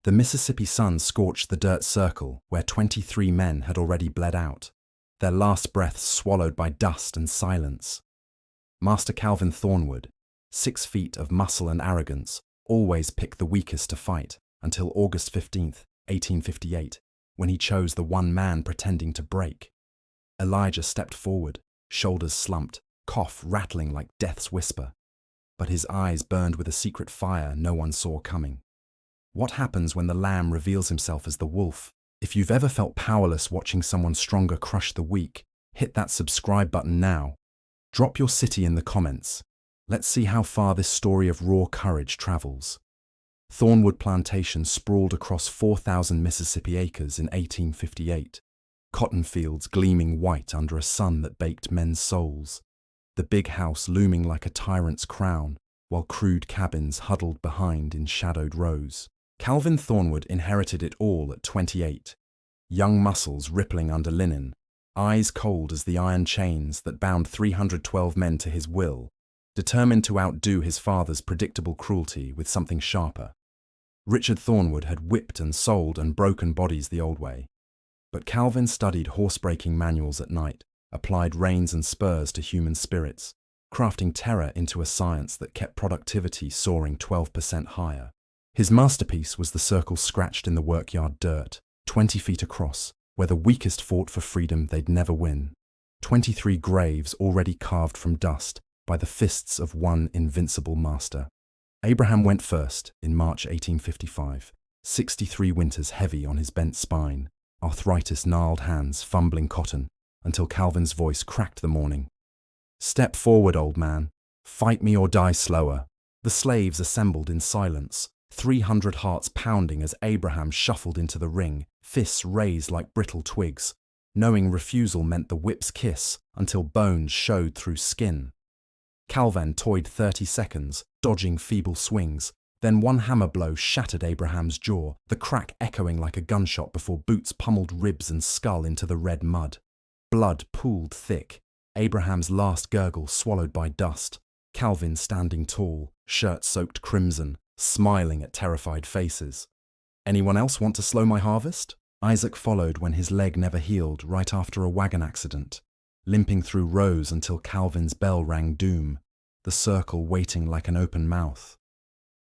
The Mississippi sun scorched the dirt circle where 23 men had already bled out, their last breaths swallowed by dust and silence. Master Calvin Thornwood, 6 feet of muscle and arrogance, always picked the weakest to fight until August 15th, 1858, when he chose the one man pretending to break. Elijah stepped forward, shoulders slumped, cough rattling like death's whisper. But his eyes burned with a secret fire no one saw coming. What happens when the lamb reveals himself as the wolf? If you've ever felt powerless watching someone stronger crush the weak, hit that subscribe button now. Drop your city in the comments. Let's see how far this story of raw courage travels. Thornwood plantation sprawled across 4,000 Mississippi acres in 1858. Cotton fields gleaming white under a sun that baked men's souls. The big house looming like a tyrant's crown, while crude cabins huddled behind in shadowed rows. Calvin Thornwood inherited it all at 28. Young muscles rippling under linen, eyes cold as the iron chains that bound 312 men to his will, determined to outdo his father's predictable cruelty with something sharper. Richard Thornwood had whipped and sold and broken bodies the old way. But Calvin studied horse-breaking manuals at night, applied reins and spurs to human spirits, crafting terror into a science that kept productivity soaring 12% higher. His masterpiece was the circle scratched in the workyard dirt, 20 feet across, where the weakest fought for freedom they'd never win. 23 graves already carved from dust by the fists of one invincible master. Abraham went first in March 1855, 63 winters heavy on his bent spine, arthritis-gnarled hands fumbling cotton, until Calvin's voice cracked the morning. "Step forward, old man. Fight me or die slower." The slaves assembled in silence, 300 hearts pounding as Abraham shuffled into the ring, fists raised like brittle twigs, knowing refusal meant the whip's kiss until bones showed through skin. Calvin toyed 30 seconds, dodging feeble swings. Then one hammer blow shattered Abraham's jaw, the crack echoing like a gunshot before boots pummeled ribs and skull into the red mud. Blood pooled thick, Abraham's last gurgle swallowed by dust. Calvin standing tall, shirt soaked crimson, smiling at terrified faces. "Anyone else want to slow my harvest?" Isaac followed when his leg never healed right after a wagon accident, limping through rows until Calvin's bell rang doom, the circle waiting like an open mouth.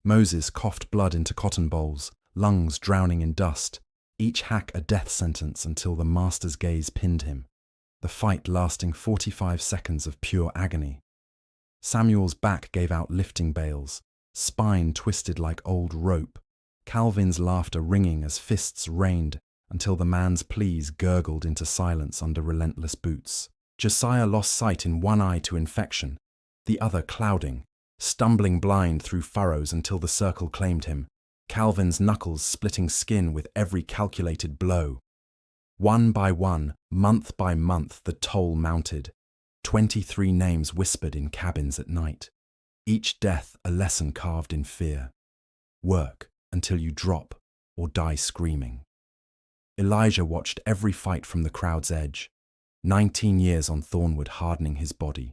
Moses coughed blood into cotton bowls, lungs drowning in dust, each hack a death sentence until the master's gaze pinned him, the fight lasting 45 seconds of pure agony. Samuel's back gave out lifting bales, spine twisted like old rope, Calvin's laughter ringing as fists rained until the man's pleas gurgled into silence under relentless boots. Josiah lost sight in one eye to infection, the other clouding, stumbling blind through furrows until the circle claimed him, Calvin's knuckles splitting skin with every calculated blow. One by one, month by month, the toll mounted. 23 names whispered in cabins at night. Each death a lesson carved in fear. Work until you drop or die screaming. Elijah watched every fight from the crowd's edge. 19 years on Thornwood hardening his body.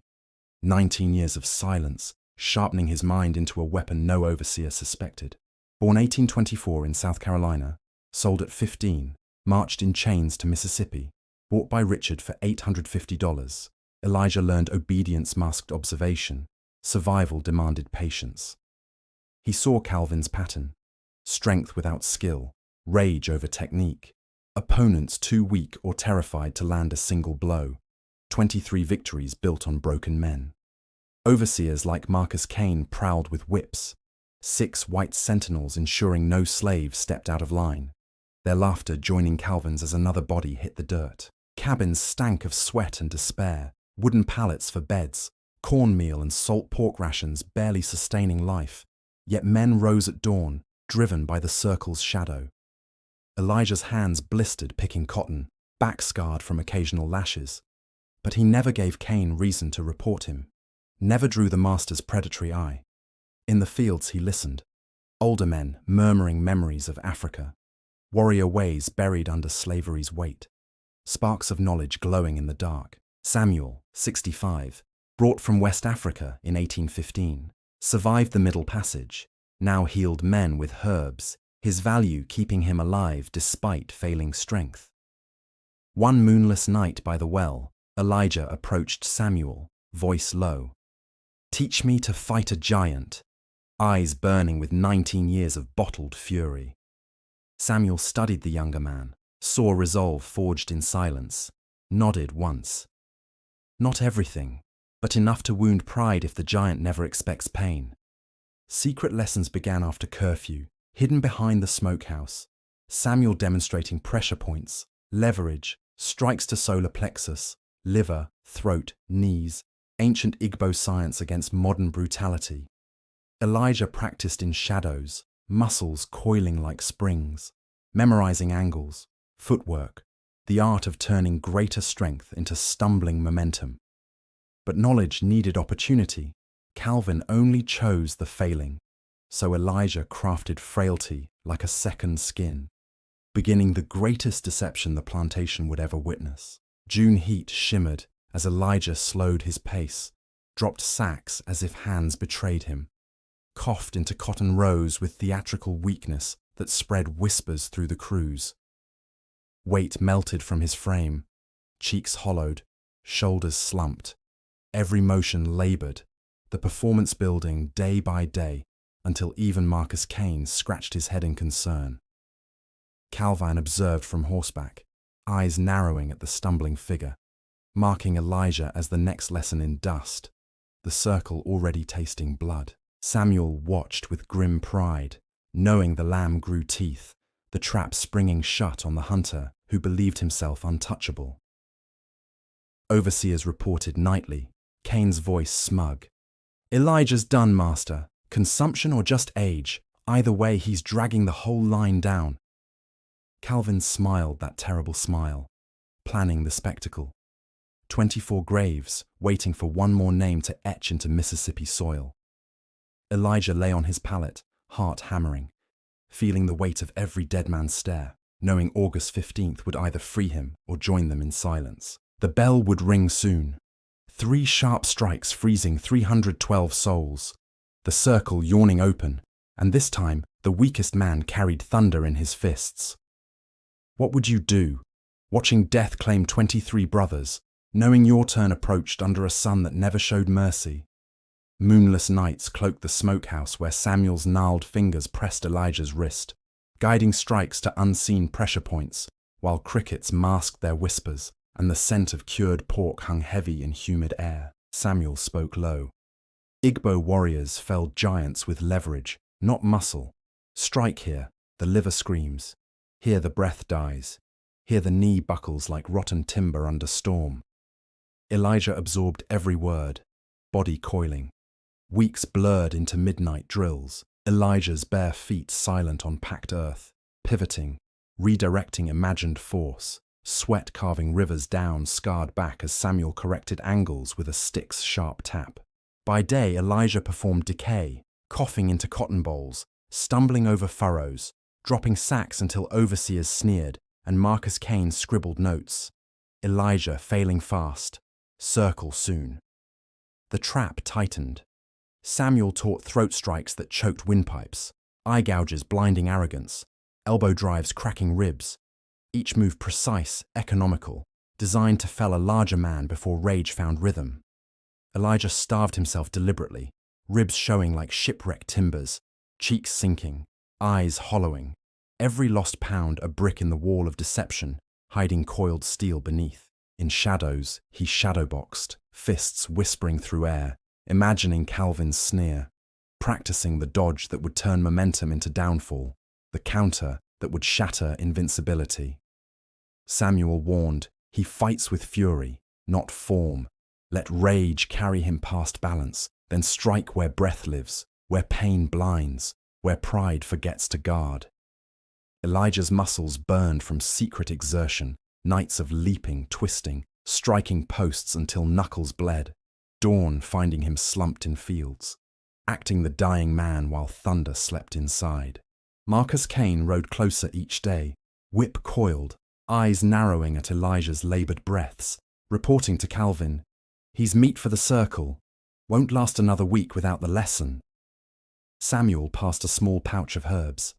19 years of silence, sharpening his mind into a weapon no overseer suspected. Born 1824 in South Carolina, sold at 15, marched in chains to Mississippi, bought by Richard for $850, Elijah learned obedience masked observation, survival demanded patience. He saw Calvin's pattern: strength without skill, rage over technique, opponents too weak or terrified to land a single blow, 23 victories built on broken men. Overseers like Marcus Kane prowled with whips, 6 white sentinels ensuring no slave stepped out of line, their laughter joining Calvin's as another body hit the dirt. Cabins stank of sweat and despair, wooden pallets for beds, cornmeal and salt pork rations barely sustaining life, yet men rose at dawn, driven by the circle's shadow. Elijah's hands blistered picking cotton, back scarred from occasional lashes, but he never gave Cain reason to report him, never drew the master's predatory eye. In the fields he listened, older men murmuring memories of Africa, warrior ways buried under slavery's weight, sparks of knowledge glowing in the dark. Samuel, 65, brought from West Africa in 1815, survived the Middle Passage, now healed men with herbs, his value keeping him alive despite failing strength. One moonless night by the well, Elijah approached Samuel, voice low. "Teach me to fight a giant," eyes burning with 19 years of bottled fury. Samuel studied the younger man, saw resolve forged in silence, nodded once. Not everything, but enough to wound pride if the giant never expects pain. Secret lessons began after curfew, hidden behind the smokehouse. Samuel demonstrating pressure points, leverage, strikes to solar plexus, liver, throat, knees, ancient Igbo science against modern brutality. Elijah practiced in shadows, muscles coiling like springs, memorizing angles, footwork, the art of turning greater strength into stumbling momentum. But knowledge needed opportunity. Calvin only chose the failing, so Elijah crafted frailty like a second skin, beginning the greatest deception the plantation would ever witness. June heat shimmered as Elijah slowed his pace, dropped sacks as if hands betrayed him, coughed into cotton rows with theatrical weakness that spread whispers through the crews. Weight melted from his frame, cheeks hollowed, shoulders slumped, every motion labored, the performance building day by day until even Marcus Kane scratched his head in concern. Calvin observed from horseback, eyes narrowing at the stumbling figure, marking Elijah as the next lesson in dust, the circle already tasting blood. Samuel watched with grim pride, knowing the lamb grew teeth, the trap springing shut on the hunter who believed himself untouchable. Overseers reported nightly, Cain's voice smug. "Elijah's done, master. Consumption or just age. Either way, he's dragging the whole line down." Calvin smiled that terrible smile, planning the spectacle. 24 graves, waiting for one more name to etch into Mississippi soil. Elijah lay on his pallet, heart hammering, feeling the weight of every dead man's stare, knowing August 15th would either free him or join them in silence. The bell would ring soon. 3 sharp strikes freezing 312 souls, the circle yawning open, and this time the weakest man carried thunder in his fists. What would you do, watching death claim 23 brothers, knowing your turn approached under a sun that never showed mercy? Moonless nights cloaked the smokehouse where Samuel's gnarled fingers pressed Elijah's wrist, guiding strikes to unseen pressure points, while crickets masked their whispers and the scent of cured pork hung heavy in humid air. Samuel spoke low. Igbo warriors felled giants with leverage, not muscle. Strike here, the liver screams. Here the breath dies. Here the knee buckles like rotten timber under storm. Elijah absorbed every word, body coiling. Weeks blurred into midnight drills, Elijah's bare feet silent on packed earth, pivoting, redirecting imagined force, sweat carving rivers down scarred back as Samuel corrected angles with a stick's sharp tap. By day, Elijah performed decay, coughing into cotton bowls, stumbling over furrows, dropping sacks until overseers sneered and Marcus Kane scribbled notes. Elijah failing fast, circle soon. The trap tightened. Samuel taught throat strikes that choked windpipes, eye gouges blinding arrogance, elbow drives cracking ribs, each move precise, economical, designed to fell a larger man before rage found rhythm. Elijah starved himself deliberately, ribs showing like shipwrecked timbers, cheeks sinking, eyes hollowing, every lost pound a brick in the wall of deception, hiding coiled steel beneath. In shadows, he shadowboxed, fists whispering through air, imagining Calvin's sneer, practicing the dodge that would turn momentum into downfall, the counter that would shatter invincibility. Samuel warned, he fights with fury, not form. Let rage carry him past balance, then strike where breath lives, where pain blinds, where pride forgets to guard. Elijah's muscles burned from secret exertion, nights of leaping, twisting, striking posts until knuckles bled, dawn finding him slumped in fields, acting the dying man while thunder slept inside. Marcus Kane rode closer each day, whip coiled, eyes narrowing at Elijah's laboured breaths, reporting to Calvin, "He's meat for the circle, won't last another week without the lesson." Samuel passed a small pouch of herbs.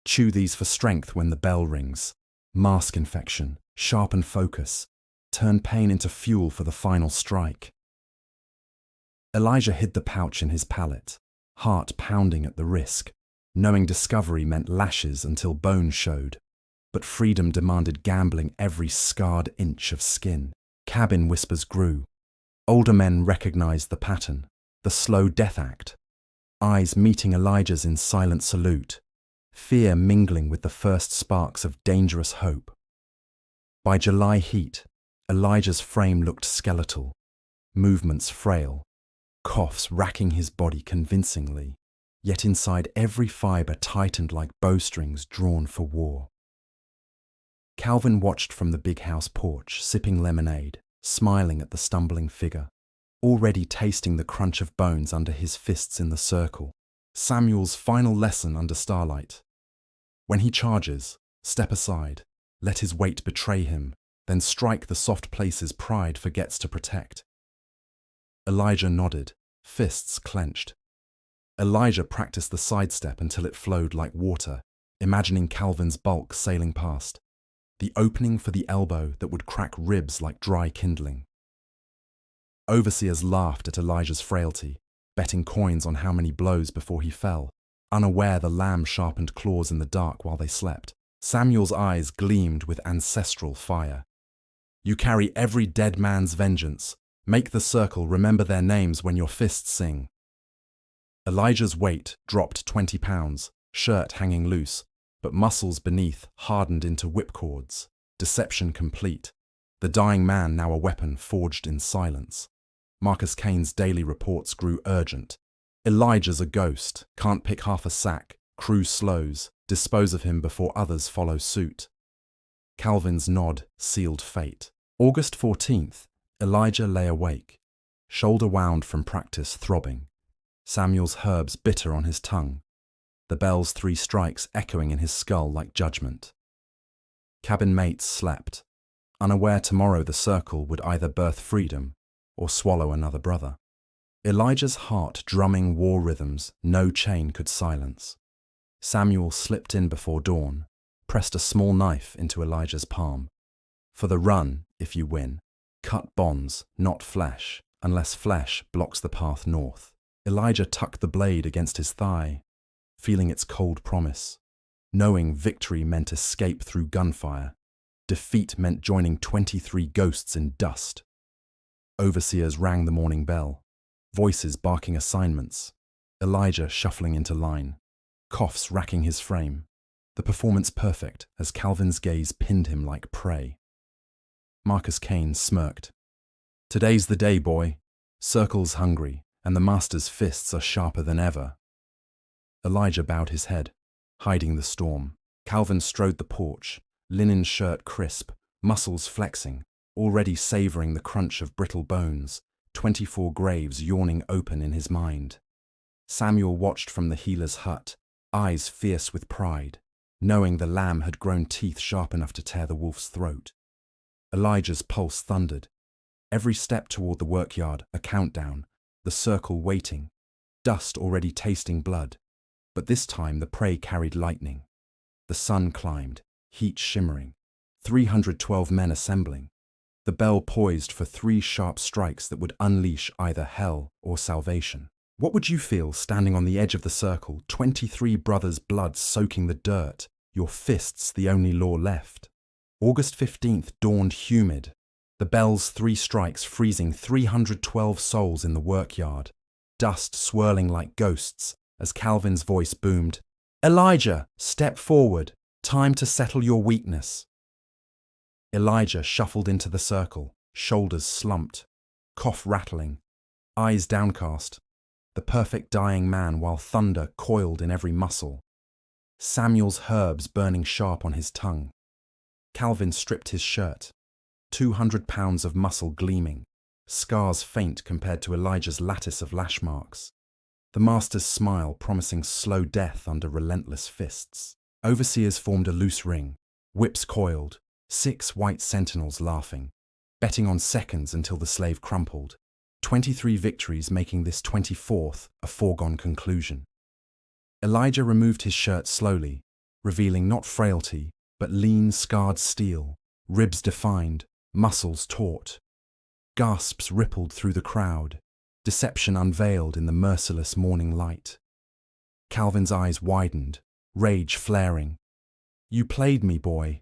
Chew these for strength when the bell rings. Mask infection, sharpen focus, turn pain into fuel for the final strike. Elijah hid the pouch in his pallet, heart pounding at the risk, knowing discovery meant lashes until bone showed. But freedom demanded gambling every scarred inch of skin. Cabin whispers grew. Older men recognized the pattern, the slow death act. Eyes meeting Elijah's in silent salute, fear mingling with the first sparks of dangerous hope. By July heat, Elijah's frame looked skeletal, movements frail, coughs racking his body convincingly, yet inside every fibre tightened like bowstrings drawn for war. Calvin watched from the big house porch, sipping lemonade, smiling at the stumbling figure, already tasting the crunch of bones under his fists in the circle. Samuel's final lesson under starlight. When he charges, step aside, let his weight betray him, then strike the soft places pride forgets to protect. Elijah nodded, fists clenched. Elijah practiced the sidestep until it flowed like water, imagining Calvin's bulk sailing past, the opening for the elbow that would crack ribs like dry kindling. Overseers laughed at Elijah's frailty, betting coins on how many blows before he fell, unaware the lamb sharpened claws in the dark while they slept. Samuel's eyes gleamed with ancestral fire. You carry every dead man's vengeance. Make the circle remember their names when your fists sing. Elijah's weight dropped 20 pounds, shirt hanging loose, but muscles beneath hardened into whipcords. Deception complete. The dying man now a weapon forged in silence. Marcus Kane's daily reports grew urgent. Elijah's a ghost, can't pick half a sack, crew slows, dispose of him before others follow suit. Calvin's nod sealed fate. August 14th, Elijah lay awake, shoulder wound from practice throbbing, Samuel's herbs bitter on his tongue, the bell's 3 strikes echoing in his skull like judgment. Cabin mates slept, unaware tomorrow the circle would either birth freedom or swallow another brother. Elijah's heart drumming war rhythms no chain could silence. Samuel slipped in before dawn, pressed a small knife into Elijah's palm. For the run, if you win, cut bonds, not flesh, unless flesh blocks the path north. Elijah tucked the blade against his thigh, feeling its cold promise, knowing victory meant escape through gunfire, defeat meant joining 23 ghosts in dust. Overseers rang the morning bell, voices barking assignments, Elijah shuffling into line, coughs racking his frame, the performance perfect as Calvin's gaze pinned him like prey. Marcus Kane smirked. Today's the day, boy. Circle's hungry, and the master's fists are sharper than ever. Elijah bowed his head, hiding the storm. Calvin strode the porch, linen shirt crisp, muscles flexing, already savouring the crunch of brittle bones, 24 graves yawning open in his mind. Samuel watched from the healer's hut, eyes fierce with pride, knowing the lamb had grown teeth sharp enough to tear the wolf's throat. Elijah's pulse thundered. Every step toward the workyard, a countdown, the circle waiting, dust already tasting blood. But this time the prey carried lightning. The sun climbed, heat shimmering, 312 men assembling. The bell poised for 3 sharp strikes that would unleash either hell or salvation. What would you feel standing on the edge of the circle, 23 brothers' blood soaking the dirt, your fists the only law left? August 15th dawned humid, the bell's 3 strikes freezing 312 souls in the workyard, dust swirling like ghosts as Calvin's voice boomed, "Elijah, step forward, time to settle your weakness." Elijah shuffled into the circle, shoulders slumped, cough rattling, eyes downcast, the perfect dying man while thunder coiled in every muscle. Samuel's herbs burning sharp on his tongue. Calvin stripped his shirt, 200 pounds of muscle gleaming, scars faint compared to Elijah's lattice of lash marks. The master's smile promising slow death under relentless fists. Overseers formed a loose ring, whips coiled, 6 white sentinels laughing, betting on seconds until the slave crumpled. 23 victories making this 24th a foregone conclusion. Elijah removed his shirt slowly, revealing not frailty, but lean, scarred steel, ribs defined, muscles taut. Gasps rippled through the crowd, deception unveiled in the merciless morning light. Calvin's eyes widened, rage flaring. "You played me, boy."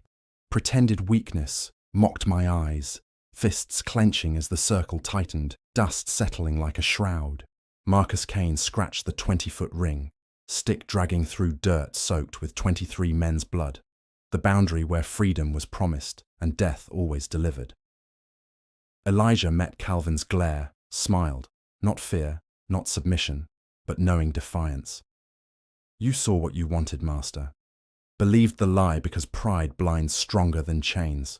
Pretended weakness mocked my eyes, fists clenching as the circle tightened, dust settling like a shroud. Marcus Kane scratched the 20-foot ring, stick dragging through dirt soaked with 23 men's blood, the boundary where freedom was promised and death always delivered. Elijah met Calvin's glare, smiled, not fear, not submission, but knowing defiance. "You saw what you wanted, master. Believed the lie because pride blinds stronger than chains."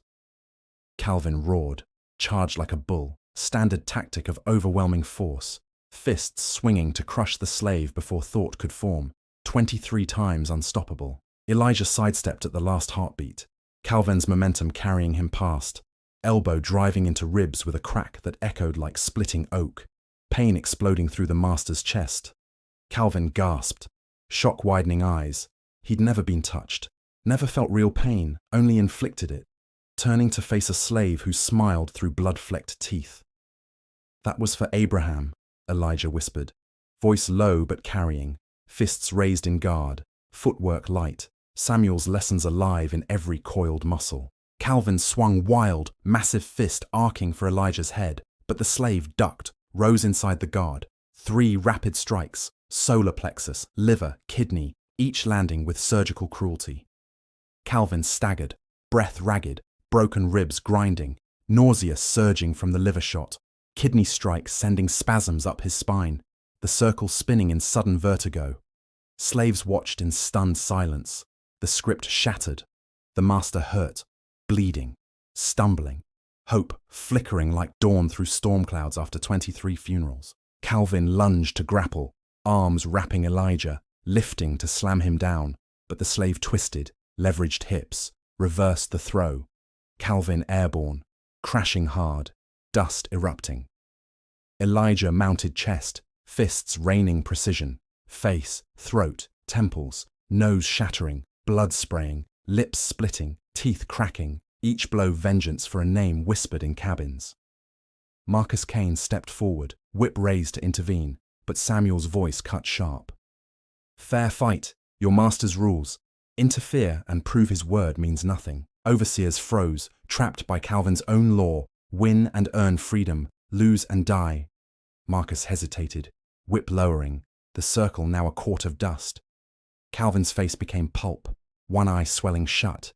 Calvin roared, charged like a bull, standard tactic of overwhelming force, fists swinging to crush the slave before thought could form, 23 times unstoppable. Elijah sidestepped at the last heartbeat, Calvin's momentum carrying him past, elbow driving into ribs with a crack that echoed like splitting oak, pain exploding through the master's chest. Calvin gasped, shock-widening eyes. He'd never been touched, never felt real pain, only inflicted it, turning to face a slave who smiled through blood-flecked teeth. "That was for Abraham," Elijah whispered, voice low but carrying, fists raised in guard, footwork light, Samuel's lessons alive in every coiled muscle. Calvin swung wild, massive fist arcing for Elijah's head, but the slave ducked, rose inside the guard. 3 rapid strikes, solar plexus, liver, kidney, each landing with surgical cruelty. Calvin staggered, breath ragged, broken ribs grinding, nausea surging from the liver shot, kidney strike sending spasms up his spine, the circle spinning in sudden vertigo. Slaves watched in stunned silence, the script shattered, the master hurt, bleeding, stumbling, hope flickering like dawn through storm clouds after 23 funerals. Calvin lunged to grapple, arms wrapping Elijah, lifting to slam him down, but the slave twisted, leveraged hips, reversed the throw. Calvin airborne, crashing hard, dust erupting. Elijah mounted chest, fists raining precision, face, throat, temples, nose shattering, blood spraying, lips splitting, teeth cracking, each blow vengeance for a name whispered in cabins. Marcus Kane stepped forward, whip raised to intervene, but Samuel's voice cut sharp. "Fair fight, your master's rules. Interfere and prove his word means nothing." Overseers froze, trapped by Calvin's own law, win and earn freedom, lose and die. Marcus hesitated, whip lowering, the circle now a quart of dust. Calvin's face became pulp, one eye swelling shut,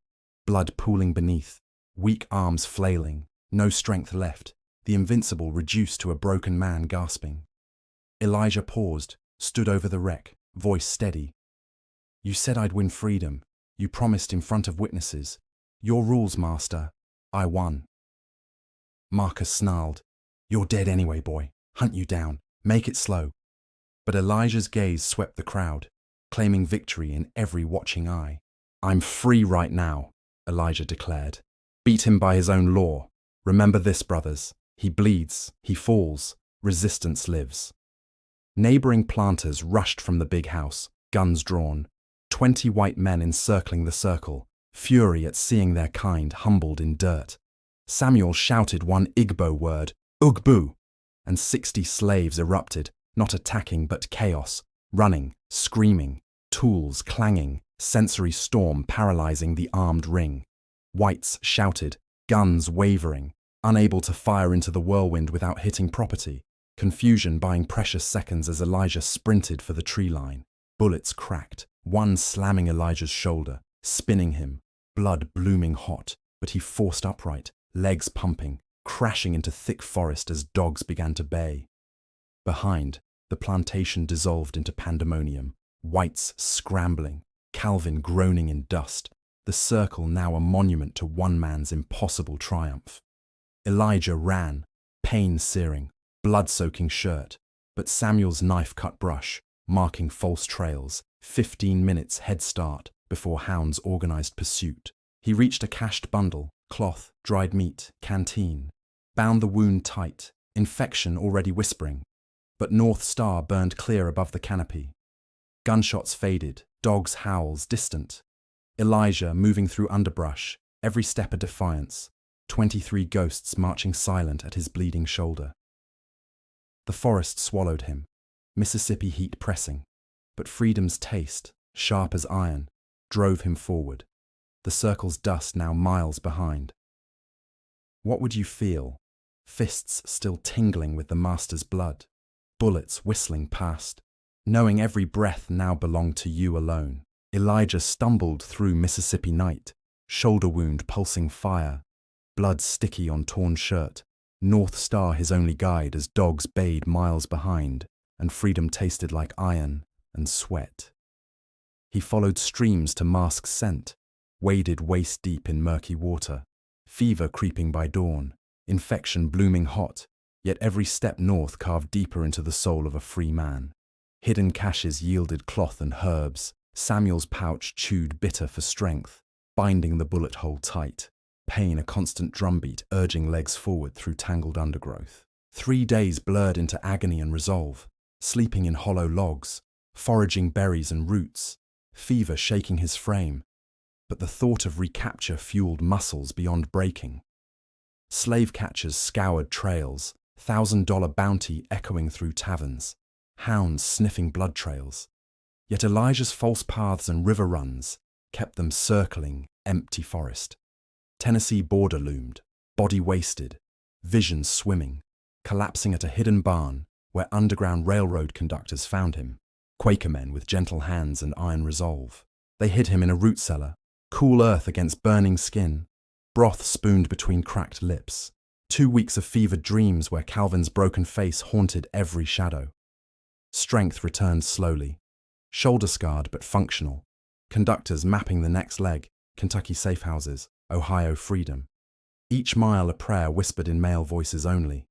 blood pooling beneath, weak arms flailing, no strength left, the invincible reduced to a broken man gasping. Elijah paused, stood over the wreck, voice steady. "You said I'd win freedom. You promised in front of witnesses. Your rules, master. I won." Marcus snarled. "You're dead anyway, boy. Hunt you down. Make it slow." But Elijah's gaze swept the crowd, claiming victory in every watching eye. "I'm free right now," Elijah declared. "Beat him by his own law. Remember this, brothers. He bleeds, he falls, resistance lives." Neighboring planters rushed from the big house, guns drawn, 20 white men encircling the circle, fury at seeing their kind humbled in dirt. Samuel shouted one Igbo word, "Ugbu," and 60 slaves erupted, not attacking but chaos, running, screaming, tools clanging, sensory storm paralyzing the armed ring. Whites shouted, guns wavering, unable to fire into the whirlwind without hitting property, confusion buying precious seconds as Elijah sprinted for the tree line. Bullets cracked, one slamming Elijah's shoulder, spinning him, blood blooming hot, but he forced upright, legs pumping, crashing into thick forest as dogs began to bay. Behind, the plantation dissolved into pandemonium, whites scrambling, Calvin groaning in dust, the circle now a monument to one man's impossible triumph. Elijah ran, pain searing, blood-soaking shirt, but Samuel's knife-cut brush, marking false trails, 15 minutes head start before hounds organized pursuit. He reached a cached bundle, cloth, dried meat, canteen, bound the wound tight, infection already whispering, but North Star burned clear above the canopy. Gunshots faded, dogs' howls distant. Elijah moving through underbrush, every step a defiance, 23 ghosts marching silent at his bleeding shoulder. The forest swallowed him, Mississippi heat pressing, but freedom's taste, sharp as iron, drove him forward, the circle's dust now miles behind. What would you feel, fists still tingling with the master's blood, bullets whistling past, knowing every breath now belonged to you alone? Elijah stumbled through Mississippi night, shoulder wound pulsing fire, blood sticky on torn shirt, North Star his only guide as dogs bayed miles behind, and freedom tasted like iron and sweat. He followed streams to mask scent, waded waist-deep in murky water, fever creeping by dawn, infection blooming hot, yet every step north carved deeper into the soul of a free man. Hidden caches yielded cloth and herbs, Samuel's pouch chewed bitter for strength, binding the bullet hole tight, pain a constant drumbeat urging legs forward through tangled undergrowth. 3 days blurred into agony and resolve, sleeping in hollow logs, foraging berries and roots, fever shaking his frame, but the thought of recapture fueled muscles beyond breaking. Slave catchers scoured trails, $1,000 bounty echoing through taverns, hounds sniffing blood trails. Yet Elijah's false paths and river runs kept them circling empty forest. Tennessee border loomed, body wasted, visions swimming, collapsing at a hidden barn where underground railroad conductors found him, Quaker men with gentle hands and iron resolve. They hid him in a root cellar, cool earth against burning skin, broth spooned between cracked lips, 2 weeks of fevered dreams where Calvin's broken face haunted every shadow. Strength returned slowly, shoulder-scarred but functional, conductors mapping the next leg, Kentucky safe houses, Ohio freedom. Each mile a prayer whispered in male voices only.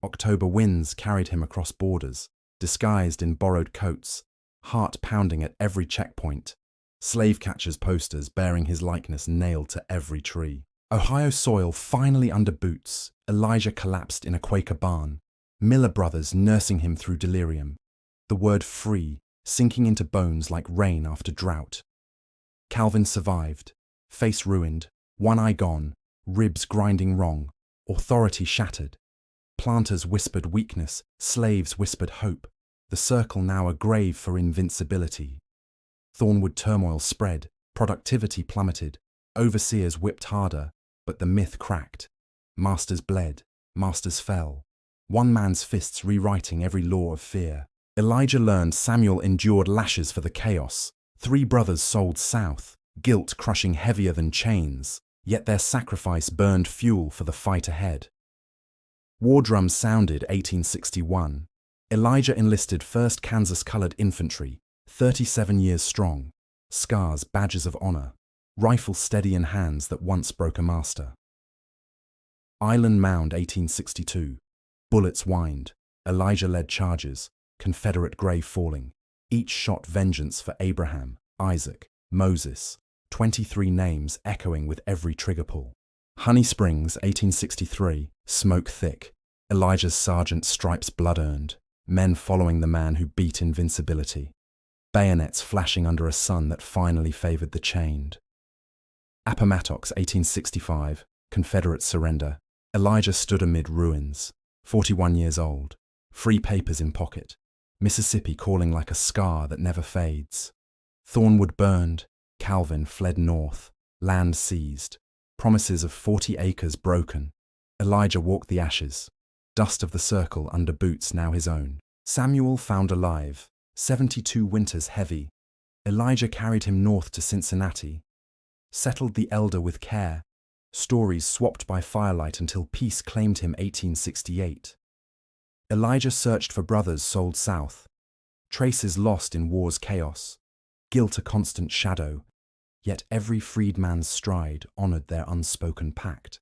October winds carried him across borders, disguised in borrowed coats, heart pounding at every checkpoint, slave catchers' posters bearing his likeness nailed to every tree. Ohio soil finally under boots, Elijah collapsed in a Quaker barn, Miller brothers nursing him through delirium, the word free sinking into bones like rain after drought. Calvin survived, face ruined, one eye gone, ribs grinding wrong, authority shattered. Planters whispered weakness, slaves whispered hope, the circle now a grave for invincibility. Thornwood turmoil spread, productivity plummeted, overseers whipped harder, but the myth cracked. Masters bled, masters fell, one man's fists rewriting every law of fear. Elijah learned Samuel endured lashes for the chaos. 3 brothers sold south, guilt crushing heavier than chains, yet their sacrifice burned fuel for the fight ahead. War drums sounded 1861. Elijah enlisted 1st Kansas-colored infantry, 37 years strong, scars badges of honor, rifle steady in hands that once broke a master. Island Mound 1862. Bullets whined, Elijah led charges, Confederate grave falling, each shot vengeance for Abraham, Isaac, Moses, 23 names echoing with every trigger pull. Honey Springs 1863. Smoke thick, Elijah's sergeant stripes blood-earned, men following the man who beat invincibility. Bayonets flashing under a sun that finally favored the chained. Appomattox 1865. Confederate surrender, Elijah stood amid ruins, 41 years old, free papers in pocket, Mississippi calling like a scar that never fades. Thornwood burned, Calvin fled north, land seized, promises of 40 acres broken. Elijah walked the ashes, dust of the circle under boots now his own. Samuel found alive, 72 winters heavy. Elijah carried him north to Cincinnati, settled the elder with care, stories swapped by firelight until peace claimed him 1868. Elijah searched for brothers sold south, traces lost in war's chaos, guilt a constant shadow, yet every freedman's stride honored their unspoken pact.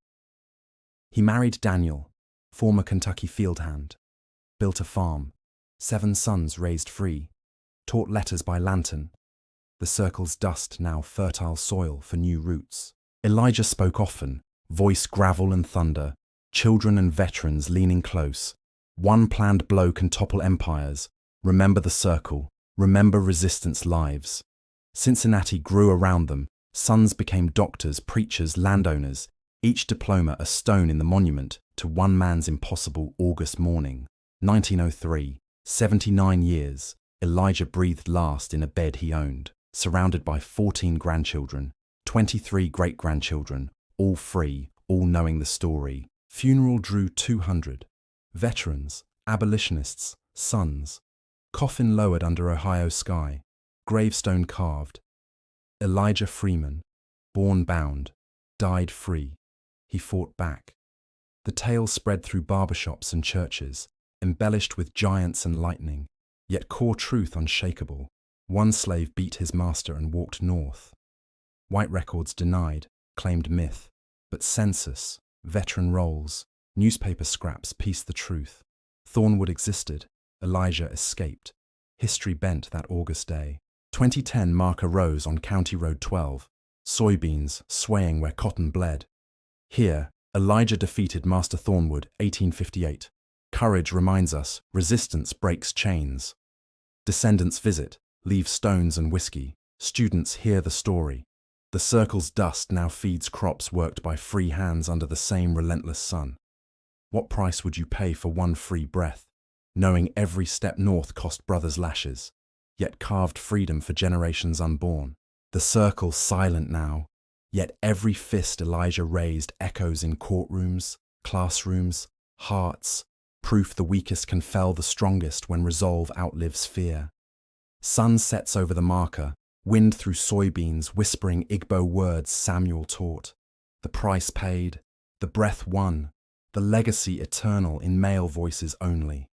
He married Daniel, former Kentucky field hand, built a farm, 7 sons raised free, taught letters by lantern, the circle's dust now fertile soil for new roots. Elijah spoke often, voice gravel and thunder, children and veterans leaning close. One planned blow can topple empires. Remember the circle, remember resistance lives. Cincinnati grew around them, Sons became doctors, preachers, landowners, each diploma a stone in the monument to one man's impossible August morning. 1903, 79 years, Elijah breathed last in a bed he owned, surrounded by 14 grandchildren, 23 great-grandchildren, all free, all knowing the story. Funeral drew 200. Veterans, abolitionists, sons. Coffin lowered under Ohio sky, gravestone carved. Elijah Freeman, born bound, died free. He fought back. The tale spread through barbershops and churches, embellished with giants and lightning, yet core truth unshakable. One slave beat his master and walked north. White records denied, claimed myth, but census, veteran rolls, newspaper scraps pieced the truth. Thornwood existed, Elijah escaped. History bent that August day. 2010 marker rose on County Road 12, soybeans swaying where cotton bled. Here, Elijah defeated Master Thornwood, 1858. Courage reminds us, resistance breaks chains. Descendants visit, leave stones and whiskey. Students hear the story. The circle's dust now feeds crops worked by free hands under the same relentless sun. What price would you pay for one free breath, knowing every step north cost brothers lashes, yet carved freedom for generations unborn? The circle's silent now, yet every fist Elijah raised echoes in courtrooms, classrooms, hearts, proof the weakest can fell the strongest when resolve outlives fear. Sun sets over the marker, wind through soybeans whispering Igbo words Samuel taught. The price paid, the breath won, the legacy eternal in male voices only.